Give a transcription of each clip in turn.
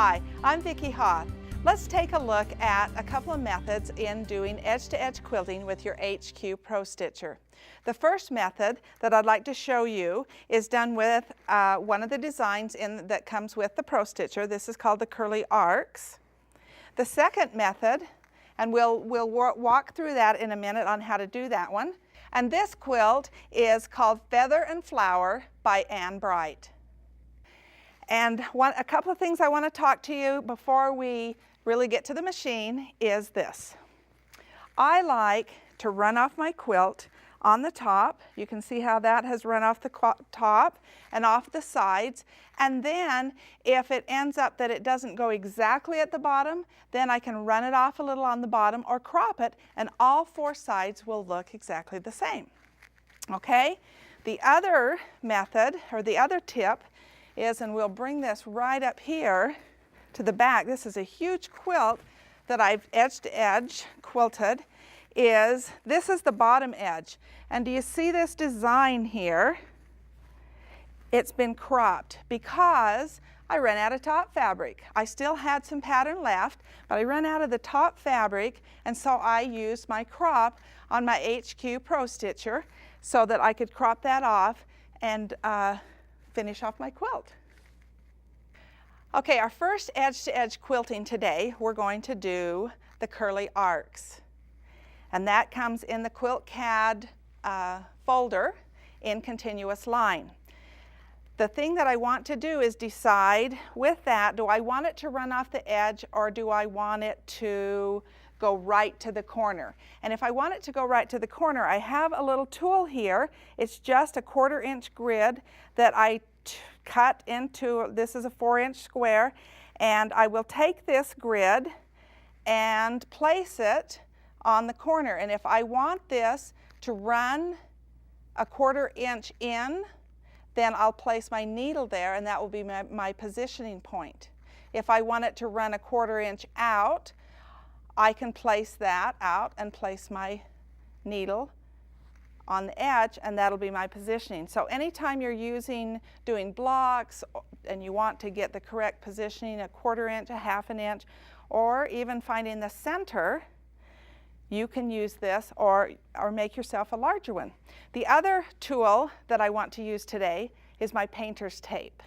Hi, I'm Vicki Hoth. Let's take a look at a couple of methods in doing edge-to-edge quilting with your HQ Pro Stitcher. The first method that I'd like to show you is done with one of the designs that comes with the Pro Stitcher. This is called the curly arcs. The second method, and we'll walk through that in a minute on how to do that one. And this quilt is called Feather and Flower by Ann Bright. And a couple of things I want to talk to you before we really get to the machine is this. I like to run off my quilt on the top. You can see how that has run off the top and off the sides. And then if it ends up that it doesn't go exactly at the bottom, then I can run it off a little on the bottom or crop it, and all four sides will look exactly the same. Okay? The other method, or the other tip, is, and we'll bring this right up here to the back. This is a huge quilt that I've edge-to-edge quilted. This is the bottom edge. And do you see this design here? It's been cropped because I ran out of top fabric. I still had some pattern left, but I ran out of the top fabric, and so I used my crop on my HQ Pro Stitcher so that I could crop that off and finish off my quilt. Okay, our first edge-to-edge quilting today, we're going to do the curly arcs. And that comes in the Quilt CAD folder in continuous line. The thing that I want to do is decide with that, do I want it to run off the edge or do I want it to go right to the corner? And if I want it to go right to the corner, I have a little tool here. It's just a 1/4 inch grid that I cut into. This is a 4-inch square, and I will take this grid and place it on the corner. And if I want this to run a 1/4 inch in, then I'll place my needle there, and that will be my positioning point. If I want it to run a 1/4 inch out, I can place that out and place my needle on the edge, and that'll be my positioning. So anytime you're doing blocks and you want to get the correct positioning, a 1/4 inch, a 1/2 inch, or even finding the center, you can use this or make yourself a larger one. The other tool that I want to use today is my painter's tape.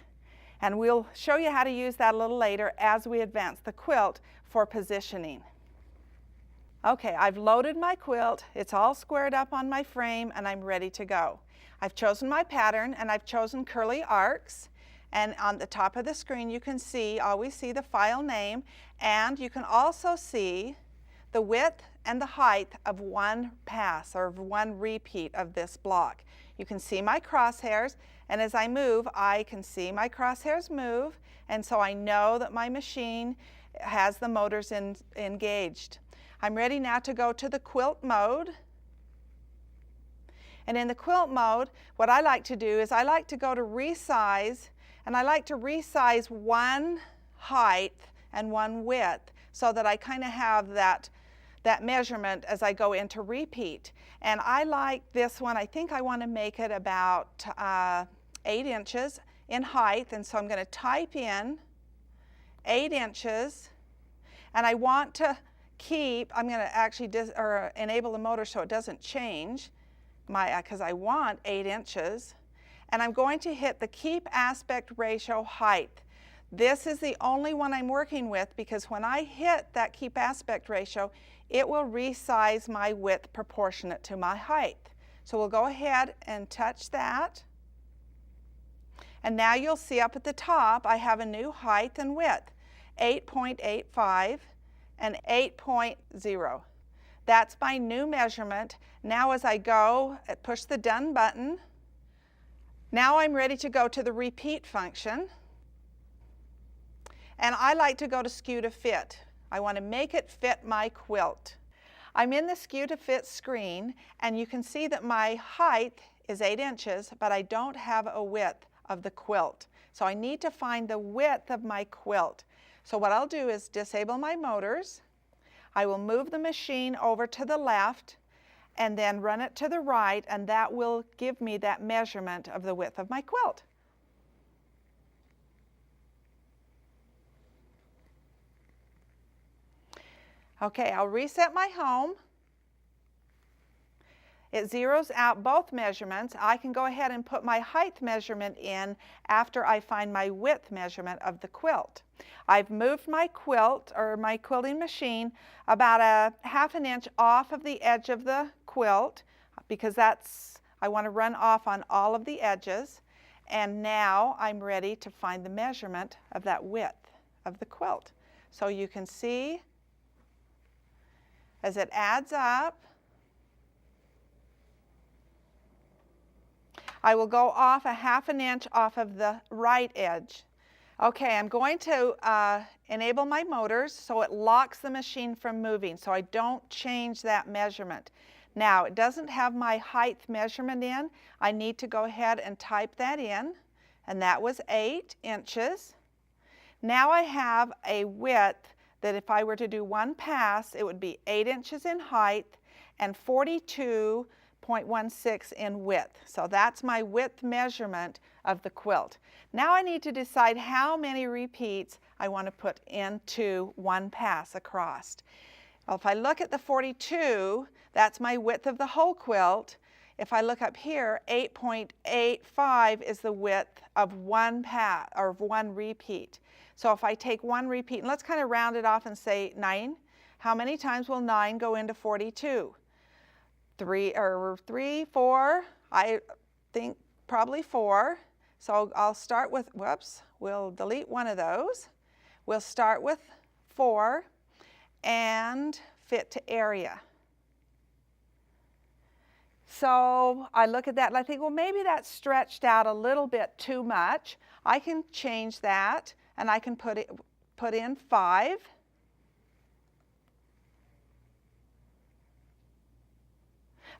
And we'll show you how to use that a little later as we advance the quilt for positioning. Okay, I've loaded my quilt. It's all squared up on my frame, and I'm ready to go. I've chosen my pattern, and I've chosen curly arcs. And on the top of the screen, you can always see the file name, and you can also see the width and the height of one pass or one repeat of this block. You can see my crosshairs, and as I move, I can see my crosshairs move, and so I know that my machine has the motors engaged. I'm ready now to go to the quilt mode. And in the quilt mode, what I like to do is I like to go to resize, and I like to resize one height and one width so that I kind of have that measurement as I go into repeat. And I like this one. I think I want to make it about 8 inches in height, and so I'm going to type in 8 inches, and I want to I'm going to actually enable the motor so it doesn't change because I want 8 inches, and I'm going to hit the keep aspect ratio height. This is the only one I'm working with because when I hit that keep aspect ratio, it will resize my width proportionate to my height. So we'll go ahead and touch that. And now you'll see up at the top I have a new height and width, 8.85 and 8.0. That's my new measurement. Now as I go, push the done button. Now I'm ready to go to the repeat function. And I like to go to skew to fit. I want to make it fit my quilt. I'm in the skew to fit screen, and you can see that my height is 8 inches, but I don't have a width of the quilt. So I need to find the width of my quilt. So what I'll do is disable my motors. I will move the machine over to the left and then run it to the right, and that will give me that measurement of the width of my quilt. Okay, I'll reset my home. It zeroes out both measurements. I can go ahead and put my height measurement in after I find my width measurement of the quilt. I've moved my quilt, or my quilting machine, about a ½ inch off of the edge of the quilt, because I want to run off on all of the edges. And now I'm ready to find the measurement of that width of the quilt. So you can see as it adds up, I will go off a ½ inch off of the right edge. Okay, I'm going to enable my motors so it locks the machine from moving, so I don't change that measurement. Now, it doesn't have my height measurement in. I need to go ahead and type that in, and that was 8 inches. Now I have a width that if I were to do one pass, it would be 8 inches in height and 42.16 in width. So that's my width measurement of the quilt. Now I need to decide how many repeats I want to put into one pass across. Well, if I look at the 42, that's my width of the whole quilt. If I look up here, 8.85 is the width of one pass, or one repeat. So if I take one repeat, and let's kind of round it off and say 9. How many times will 9 go into 42? 3, 4, I think probably 4. So I'll start with, we'll delete one of those. We'll start with 4 and fit to area. So I look at that and I think, well, maybe that's stretched out a little bit too much. I can change that and I can put in 5.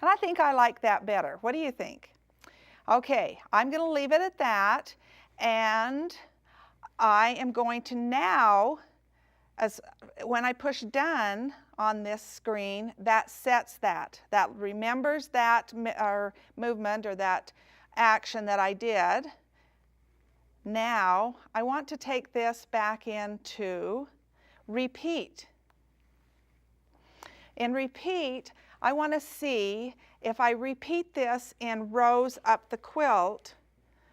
And I think I like that better. What do you think? Okay, I'm going to leave it at that, and I am going to now, when I push done on this screen, that sets that remembers that movement or that action that I did. Now I want to take this back into repeat. In repeat, I want to see if I repeat this in rows up the quilt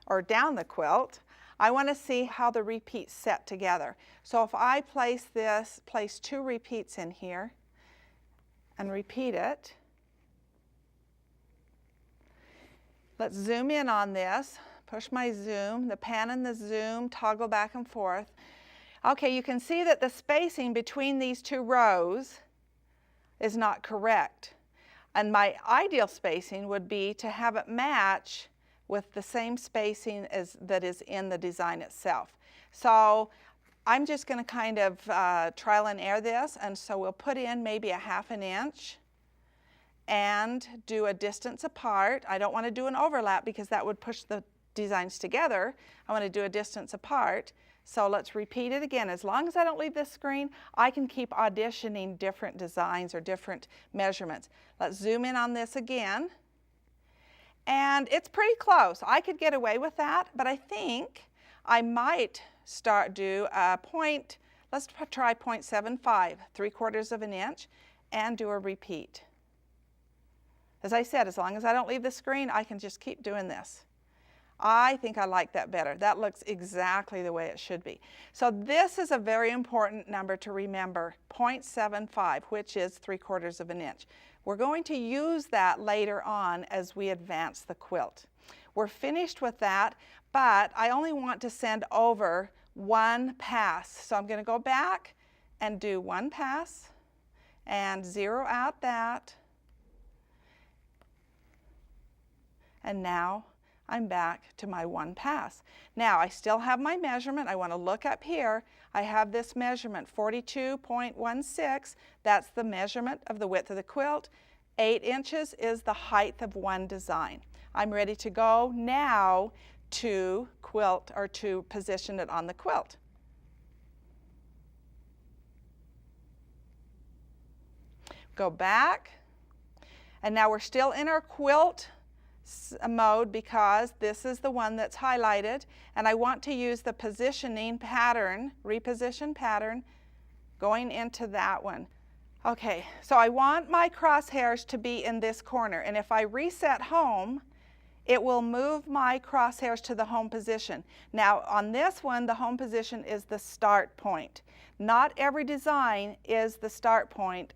or down the quilt, I want to see how the repeats set together. So if I place 2 repeats in here and repeat it, let's zoom in on this, push my zoom, the pan and the zoom toggle back and forth. Okay, you can see that the spacing between these 2 rows is not correct. And my ideal spacing would be to have it match with the same spacing that is in the design itself. So I'm just going to kind of trial and error this, and so we'll put in maybe a ½ inch and do a distance apart. I don't want to do an overlap because that would push the designs together. I want to do a distance apart. So let's repeat it again. As long as I don't leave this screen, I can keep auditioning different designs or different measurements. Let's zoom in on this again. And it's pretty close. I could get away with that, but I think I might do a point, let's try 0.75, 3/4 of an inch, and do a repeat. As I said, as long as I don't leave the screen, I can just keep doing this. I think I like that better. That looks exactly the way it should be. So this is a very important number to remember, 0.75, which is 3/4 of an inch. We're going to use that later on as we advance the quilt. We're finished with that, but I only want to send over one pass. So I'm going to go back and do one pass and zero out that. And now I'm back to my one pass. Now I still have my measurement. I want to look up here. I have this measurement, 42.16. That's the measurement of the width of the quilt. 8 inches is the height of one design. I'm ready to go now to quilt, or to position it on the quilt. Go back, and now we're still in our quilt mode because this is the one that's highlighted, and I want to use the positioning pattern, reposition pattern, going into that one. Okay, so I want my crosshairs to be in this corner, and if I reset home, it will move my crosshairs to the home position. Now on this one, the home position is the start point. Not every design is the start point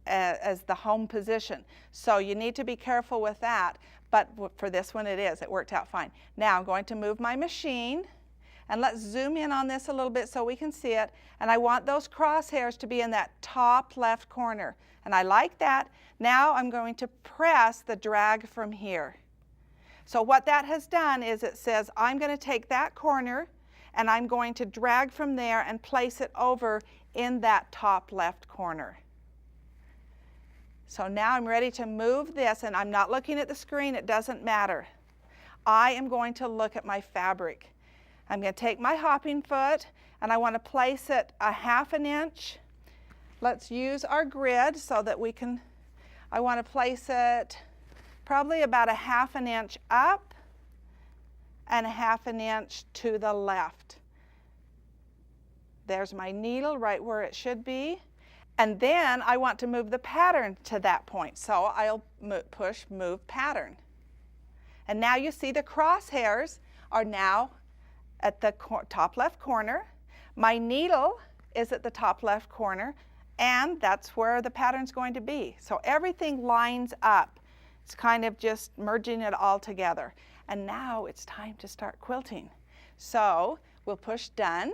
as the home position. So you need to be careful with that, but for this one it is. It worked out fine. Now I'm going to move my machine, and let's zoom in on this a little bit so we can see it. And I want those crosshairs to be in that top left corner. And I like that. Now I'm going to press the drag from here. So what that has done is it says I'm going to take that corner and I'm going to drag from there and place it over in that top left corner. So now I'm ready to move this, and I'm not looking at the screen, it doesn't matter. I am going to look at my fabric. I'm going to take my hopping foot and I want to place it a 1/2 inch. Let's use our grid so that we can, I want to place it probably about a 1/2 inch up and a 1/2 inch to the left. There's my needle right where it should be. And then I want to move the pattern to that point. So I'll push move pattern. And now you see the crosshairs are now at the top left corner. My needle is at the top left corner, and that's where the pattern's going to be. So everything lines up. It's kind of just merging it all together. And now it's time to start quilting. So we'll push done.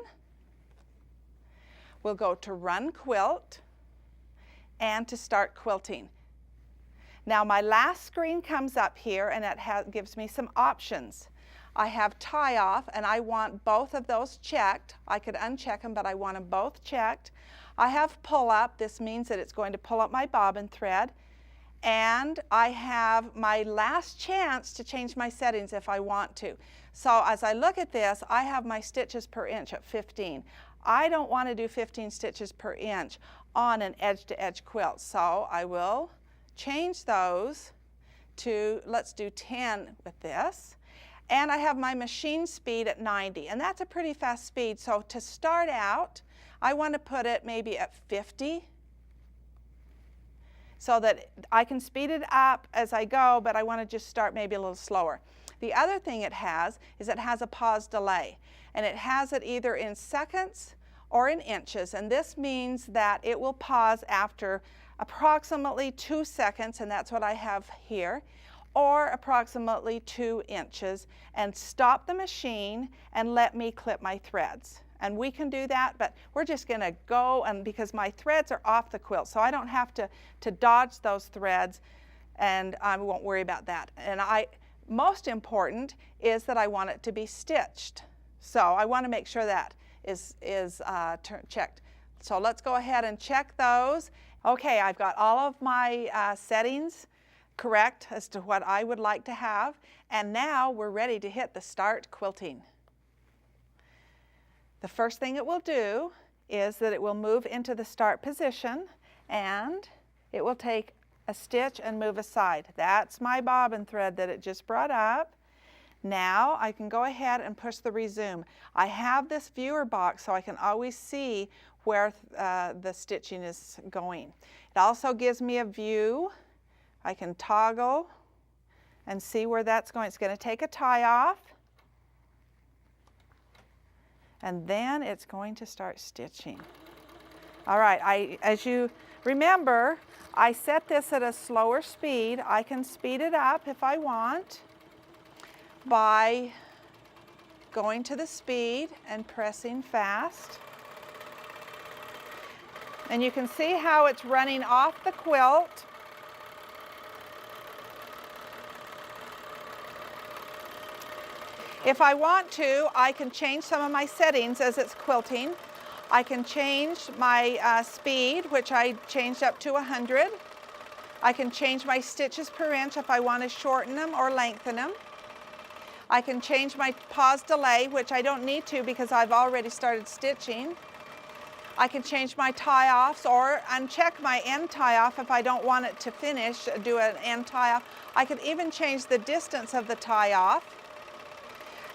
We'll go to run quilt and to start quilting. Now my last screen comes up here, and it gives me some options. I have tie off, and I want both of those checked. I could uncheck them, but I want them both checked. I have pull up. This means that it's going to pull up my bobbin thread. And I have my last chance to change my settings if I want to. So as I look at this, I have my stitches per inch at 15. I don't want to do 15 stitches per inch on an edge-to-edge quilt, so I will change those to, let's do 10 with this. And I have my machine speed at 90, and that's a pretty fast speed. So to start out, I want to put it maybe at 50 so that I can speed it up as I go, but I want to just start maybe a little slower. The other thing it has is it has a pause delay, and it has it either in seconds or in inches, and this means that it will pause after approximately 2 seconds, and that's what I have here, or approximately 2 inches, and stop the machine and let me clip my threads. And we can do that, but we're just going to go, and because my threads are off the quilt, so I don't have to dodge those threads, and I won't worry about that. And most important is that I want it to be stitched. So I want to make sure that is checked. So let's go ahead and check those. Okay, I've got all of my settings correct as to what I would like to have, and now we're ready to hit the start quilting. The first thing it will do is that it will move into the start position, and it will take a stitch and move aside. That's my bobbin thread that it just brought up. Now I can go ahead and push the resume. I have this viewer box so I can always see where the stitching is going. It also gives me a view. I can toggle and see where that's going. It's going to take a tie off, and then it's going to start stitching. All right, as you remember, I set this at a slower speed. I can speed it up if I want by going to the speed and pressing fast. And you can see how it's running off the quilt. If I want to, I can change some of my settings as it's quilting. I can change my speed, which I changed up to 100. I can change my stitches per inch if I want to shorten them or lengthen them. I can change my pause delay, which I don't need to because I've already started stitching. I can change my tie-offs or uncheck my end tie-off if I don't want it to finish, do an end tie-off. I can even change the distance of the tie-off.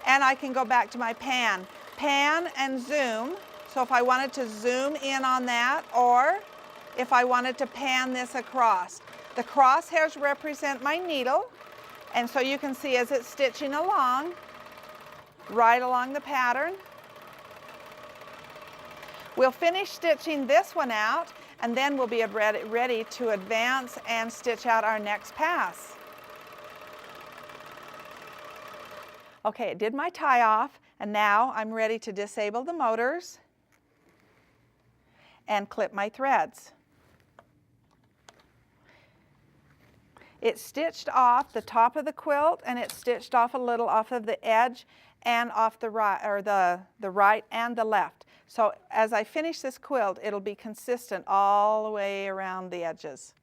And I can go back to my pan and zoom. So if I wanted to zoom in on that, or if I wanted to pan this across. The crosshairs represent my needle, and so you can see as it's stitching along, right along the pattern. We'll finish stitching this one out, and then we'll be ready to advance and stitch out our next pass. Okay, it did my tie off, and now I'm ready to disable the motors and clip my threads. It stitched off the top of the quilt, and it stitched off a little off of the edge and off the right, or the right and the left. So as I finish this quilt, it'll be consistent all the way around the edges.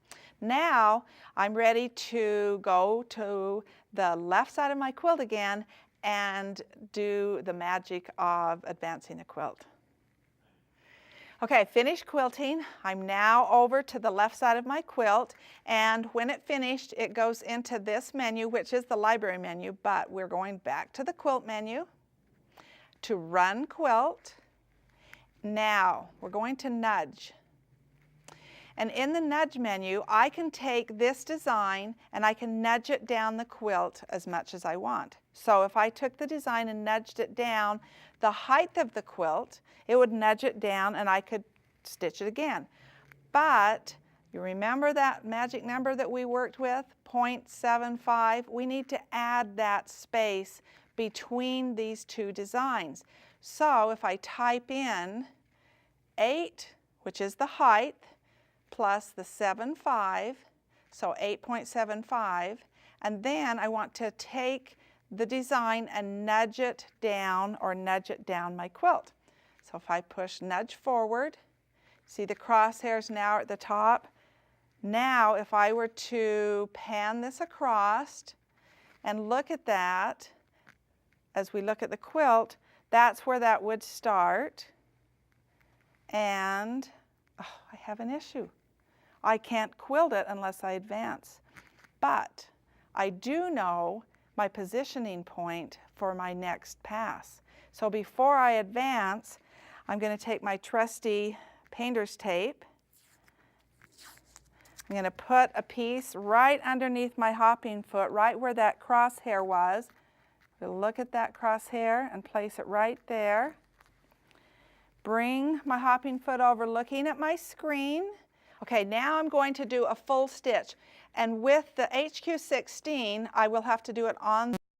Now I'm ready to go to the left side of my quilt again and do the magic of advancing the quilt. Okay, finished quilting. I'm now over to the left side of my quilt, and when it finished, it goes into this menu, which is the library menu, but we're going back to the quilt menu to run quilt. Now, we're going to nudge. And in the nudge menu, I can take this design and I can nudge it down the quilt as much as I want. So if I took the design and nudged it down the height of the quilt, it would nudge it down and I could stitch it again. But you remember that magic number that we worked with, 0.75? We need to add that space between these two designs. So if I type in 8, which is the height, plus the 7.5, so 8.75, and then I want to take the design and nudge it down or nudge it down my quilt. So if I push nudge forward, see the crosshairs now at the top. Now if I were to pan this across and look at that, as we look at the quilt, that's where that would start. And I have an issue. I can't quilt it unless I advance. But I do know my positioning point for my next pass. So before I advance, I'm going to take my trusty painter's tape. I'm going to put a piece right underneath my hopping foot, right where that crosshair was. We'll look at that crosshair and place it right there. Bring my hopping foot over looking at my screen. Okay, now I'm going to do a full stitch. And with the HQ16, I will have to do it on